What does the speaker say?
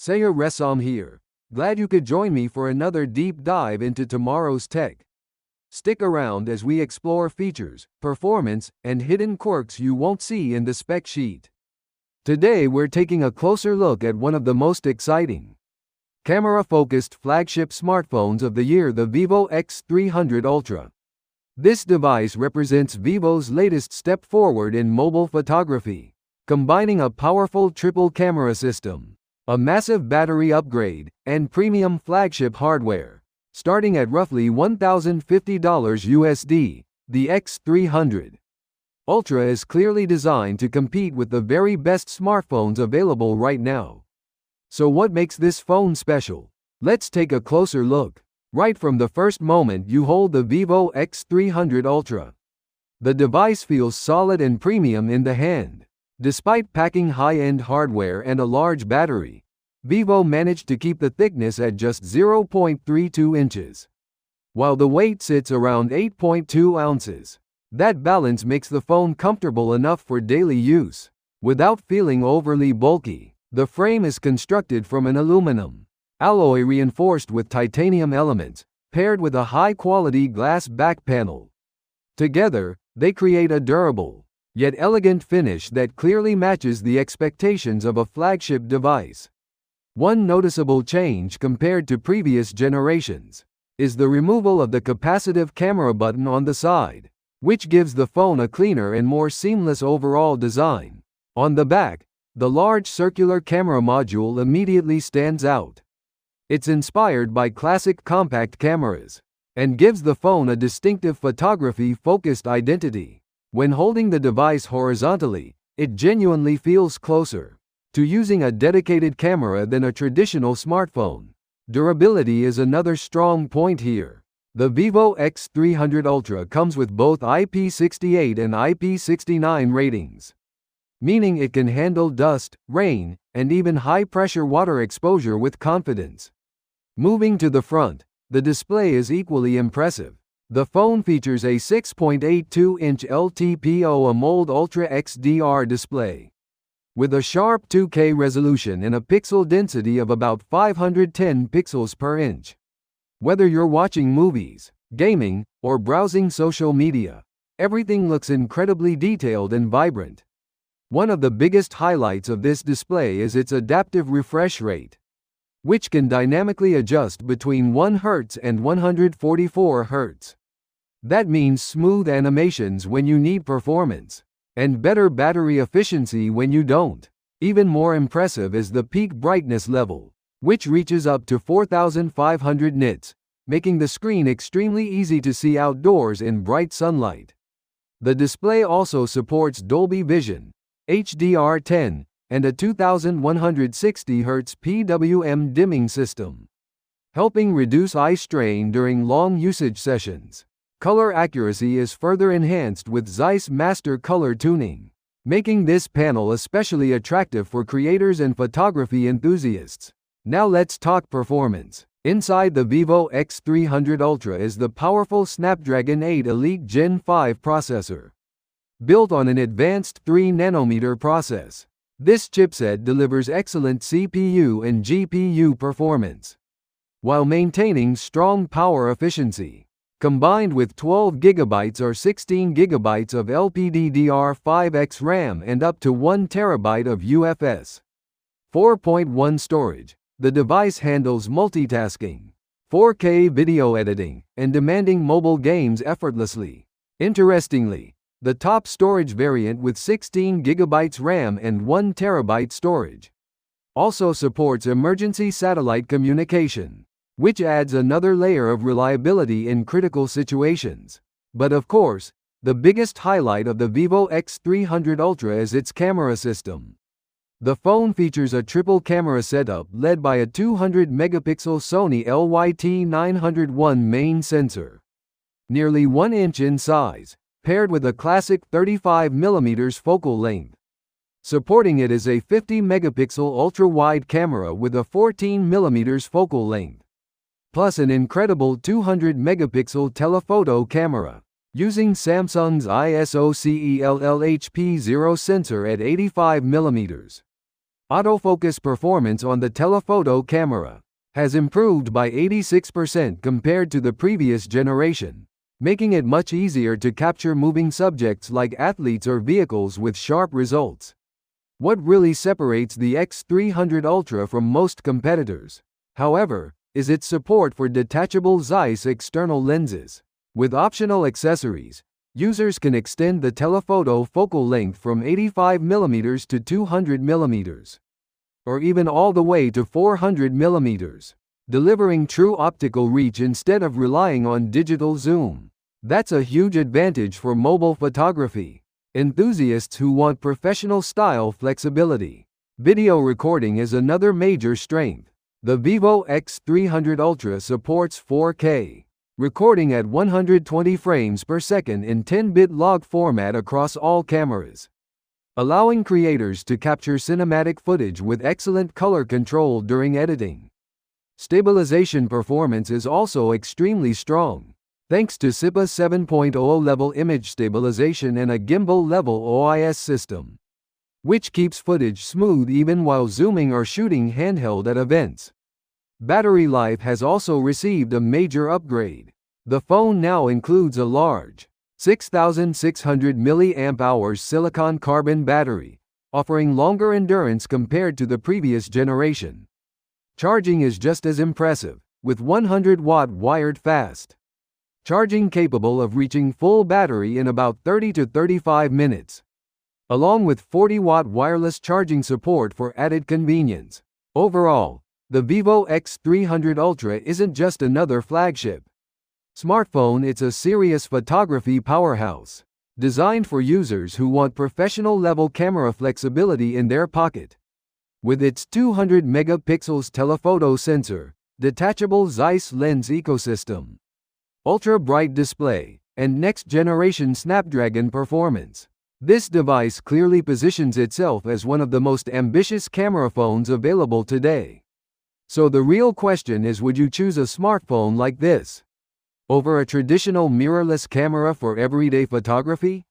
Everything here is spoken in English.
Sayur Resam here. Glad you could join me for another deep dive into tomorrow's tech. Stick around as we explore features, performance, and hidden quirks you won't see in the spec sheet. Today we're taking a closer look at one of the most exciting camera-focused flagship smartphones of the year, the Vivo X300 Ultra. This device represents Vivo's latest step forward in mobile photography, combining a powerful triple camera system, a massive battery upgrade, and premium flagship hardware. Starting at roughly $1,050 USD, the X300 Ultra is clearly designed to compete with the very best smartphones available right now. So what makes this phone special? Let's take a closer look. Right from the first moment you hold the Vivo X300 Ultra, the device feels solid and premium in the hand. Despite packing high-end hardware and a large battery, Vivo managed to keep the thickness at just 0.32 inches, while the weight sits around 8.2 ounces. That balance makes the phone comfortable enough for daily use, without feeling overly bulky. The frame is constructed from an aluminum alloy reinforced with titanium elements, paired with a high-quality glass back panel. Together, they create a durable, yet elegant finish that clearly matches the expectations of a flagship device. One noticeable change compared to previous generations is the removal of the capacitive camera button on the side, which gives the phone a cleaner and more seamless overall design. On the back, the large circular camera module immediately stands out. It's inspired by classic compact cameras and gives the phone a distinctive photography-focused identity. When holding the device horizontally, it genuinely feels closer to using a dedicated camera than a traditional smartphone. Durability is another strong point here. The Vivo X300 Ultra comes with both IP68 and IP69 ratings, meaning it can handle dust, rain, and even high-pressure water exposure with confidence. Moving to the front, the display is equally impressive. The phone features a 6.82-inch LTPO AMOLED Ultra XDR display, with a sharp 2K resolution and a pixel density of about 510 pixels per inch. Whether you're watching movies, gaming, or browsing social media, everything looks incredibly detailed and vibrant. One of the biggest highlights of this display is its adaptive refresh rate, which can dynamically adjust between 1 Hz and 144 Hz. That means smooth animations when you need performance, and better battery efficiency when you don't. Even more impressive is the peak brightness level, which reaches up to 4,500 nits, making the screen extremely easy to see outdoors in bright sunlight. The display also supports Dolby Vision, HDR10, and a 2160 Hz PWM dimming system, helping reduce eye strain during long usage sessions. Color accuracy is further enhanced with Zeiss Master Color Tuning, making this panel especially attractive for creators and photography enthusiasts. Now let's talk performance. Inside the Vivo X300 Ultra is the powerful Snapdragon 8 Elite Gen 5 processor, built on an advanced 3nm process. This chipset delivers excellent CPU and GPU performance, while maintaining strong power efficiency. Combined with 12 GB or 16 GB of LPDDR5X RAM and up to 1 TB of UFS 4.1 storage, the device handles multitasking, 4K video editing, and demanding mobile games effortlessly. Interestingly, the top storage variant with 16 GB RAM and 1 TB storage also supports emergency satellite communication, which adds another layer of reliability in critical situations. But of course, the biggest highlight of the Vivo X300 Ultra is its camera system. The phone features a triple camera setup led by a 200-megapixel Sony LYT-901 main sensor, nearly 1 inch in size, paired with a classic 35mm focal length. Supporting it is a 50-megapixel ultra-wide camera with a 14mm focal length, plus an incredible 200-megapixel telephoto camera, using Samsung's ISO CELLHP0 sensor at 85mm. Autofocus performance on the telephoto camera has improved by 86% compared to the previous generation, making it much easier to capture moving subjects like athletes or vehicles with sharp results. What really separates the X300 Ultra from most competitors, however, is its support for detachable Zeiss external lenses. With optional accessories, users can extend the telephoto focal length from 85mm to 200mm, or even all the way to 400mm, delivering true optical reach instead of relying on digital zoom. That's a huge advantage for mobile photography enthusiasts who want professional-style flexibility. Video recording is another major strength. The Vivo X300 Ultra supports 4K recording at 120 frames per second in 10-bit log format across all cameras, allowing creators to capture cinematic footage with excellent color control during editing. Stabilization performance is also extremely strong, thanks to SIPA 7.0 level image stabilization and a gimbal-level OIS system, which keeps footage smooth even while zooming or shooting handheld at events. Battery life has also received a major upgrade. The phone now includes a large 6,600 mAh silicon carbon battery, offering longer endurance compared to the previous generation. Charging is just as impressive, with 100-watt wired fast charging capable of reaching full battery in about 30 to 35 minutes, along with 40-watt wireless charging support for added convenience. Overall, the Vivo X300 Ultra isn't just another flagship smartphone, it's a serious photography powerhouse, designed for users who want professional-level camera flexibility in their pocket. With its 200 megapixels telephoto sensor, detachable Zeiss lens ecosystem, ultra-bright display, and next-generation Snapdragon performance, this device clearly positions itself as one of the most ambitious camera phones available today. So the real question is, would you choose a smartphone like this over a traditional mirrorless camera for everyday photography?